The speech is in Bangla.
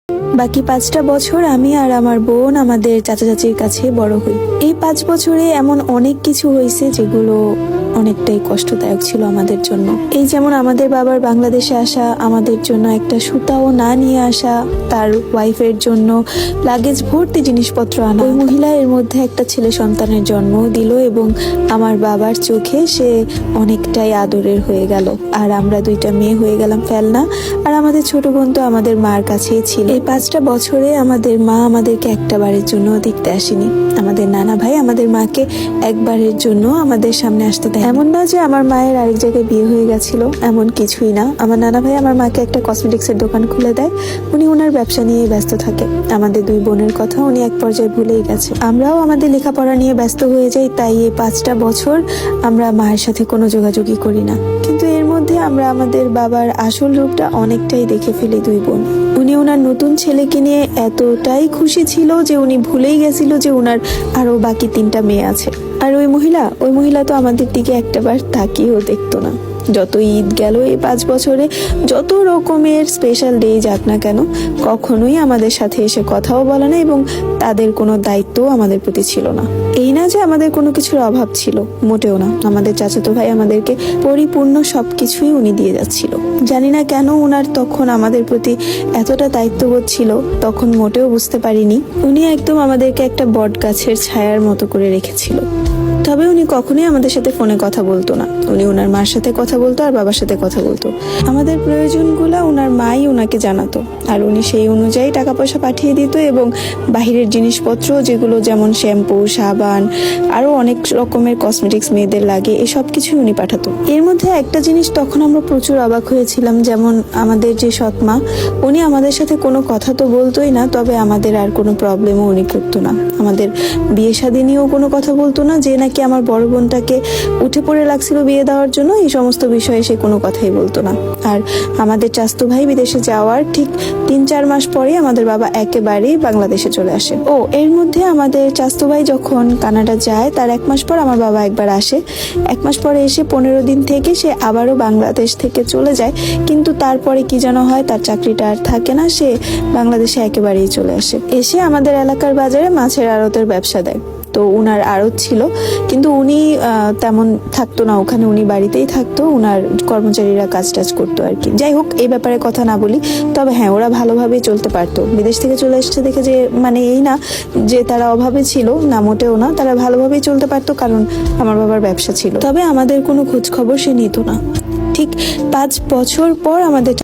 বাকি 5টা বছর আমি আর আমার বোন আমাদের চাচা চাচির কাছে বড় হই। এই 5 বছরে এমন অনেক কিছু হয়েছে যেগুলো অনেকটাই কষ্টদায়ক ছিল আমাদের জন্য। এই যেমন আমাদের বাবার বাংলাদেশে আসা, আমাদের জন্য একটা সুতাও না নিয়ে আসা, তার ওয়াইফের জন্য লাগেজ ভর্তি জিনিসপত্র আনা। ওই মহিলা এর মধ্যে একটা ছেলে সন্তানের জন্ম দিল এবং আমার বাবার চোখে সে অনেকটাই আদরের হয়ে গেল। আর আমরা 2টা মেয়ে হয়ে গেলাম ফেলনা। আর আমাদের ছোট বোন তো আমাদের মার কাছেই ছিল। এই 5টা বছরে আমাদের মা আমাদেরকে একটা বারের জন্য দেখতে আসেনি। আমাদের নানা ভাই আমাদের মাকে একবারের জন্য আমাদের সামনে আসতে দেয়। এমন না যে আমার মায়ের আরেক জায়গায় বিয়ে হয়ে গেছিল, এমন কিছুই না। আমার নানা ভাই আমার মাকে একটা কসমেটিক্সের দোকান খুলে দেয়। উনি ওনার ব্যবসা নিয়ে ব্যস্ত থাকে। আমাদের 2 বোনের কথা উনি এক পর্যায়ে ভুলেই গেছে। আমরাও আমাদের লেখাপড়া নিয়ে ব্যস্ত হয়ে যাই। তাই এই 5টা বছর আমরা মায়ের সাথে কোনো যোগাযোগই করি না। কিন্তু এর মধ্যে আমরা আমাদের বাবার আসল রূপটা অনেকটাই দেখে ফেলি 2 বোন। উনি ওনার নতুন ছেলেকে নিয়ে এতটাই খুশি ছিল যে উনি ভুলেই গেছিল যে ওনার আরো বাকি 3টা মেয়ে আছে। আর ওই মহিলা তো আমাদের দিকে একটাবার তাকিয়েও দেখতো না। যত ঈদ গেল এই 5 বছরে, যত রকমের স্পেশাল ডে যাক না কেন, কখনোই আমাদের সাথে এসে কথাও বলে না এবং তাদের কোনো দায়িত্বও আমাদের প্রতি ছিল না। এই না যে আমাদের কোনো কিছুর অভাব ছিল, মোটেও না। আমাদের চাচাতো ভাই আমাদেরকে পরিপূর্ণ সবকিছুই উনি দিয়ে যাচ্ছিল। জানি না কেন ওনার তখন আমাদের প্রতি এতটা দায়িত্ববোধ ছিল, তখন মোটেও বুঝতে পারিনি। উনি একদম আমাদেরকে একটা বট গাছের ছায়ার মতো করে রেখেছিল। তবে উনি কখনোই আমাদের সাথে ফোনে কথা বলতো না। উনি ওনার মার সাথে কথা বলতো আর বাবার সাথে কথা বলতো। আমাদের প্রয়োজনগুলো ওনার মাই ওনাকে জানাতো আর উনি সেই অনুযায়ী টাকা পয়সা পাঠিয়ে দিত এবং বাহিরের জিনিসপত্র যেগুলো যেমন শ্যাম্পু, সাবান, আরো অনেক রকমের কসমেটিক্স মেয়েদের লাগে, এসব কিছুই উনি পাঠাতো। এর মধ্যে একটা জিনিস তখন আমরা প্রচুর অবাক হয়েছিলাম, যেমন আমাদের যে সৎমা, উনি আমাদের সাথে কোনো কথা তো বলতোই না, তবে আমাদের আর কোনো প্রবলেমও উনি করতো না। আমাদের বিয়ে শাদী নিয়েও কোনো কথা বলতো না, যে নাকি আমার বড় বোনটাকে উঠে পড়ে লাগছিল বিয়ে দেওয়ার জন্য, এই সমস্ত বিষয়ে সে কোনো কথাই বলতো না। আর আমাদের চাচতো ভাই বিদেশে যাওয়ার ঠিক 3-4 মাস পরে আমাদের বাবা একেবারেই বাংলাদেশে চলে আসে। এর মধ্যে আমাদের চাচতো ভাই যখন কানাডা যায় তার 1 মাস পর আমার বাবা একবার আসে। 1 মাস পরে এসে 15 দিন থেকে সে আবারও বাংলাদেশ থেকে চলে যায়। কিন্তু তারপরে কি যেন হয়, তার চাকরিটা আর থাকে না, সে বাংলাদেশে একেবারেই চলে আসে। এসে আমাদের এলাকার বাজারে মাছের আড়তের ব্যবসা দেয়। তো উনার আড়ত ছিল, কিন্তু উনি তেমন থাকতো না ওখানে, উনি বাড়িতেই থাকতো। উনার কর্মচারীরা কাজ টাজ করতো আর কি। যাই হোক, এই ব্যাপারে কথা না বলি। তবে হ্যাঁ, ওরা ভালোভাবেই চলতে পারতো। বিদেশ থেকে চলে এসেছে দেখে যে মানে এই না যে তারা অভাবে ছিল, না, মোটেও না। তারা ভালোভাবেই চলতে পারতো, কারণ আমার বাবার ব্যবসা ছিল। তবে আমাদের কোনো খোঁজ খবর সে নিত না। ঠিক 5 বছর পর আমাদের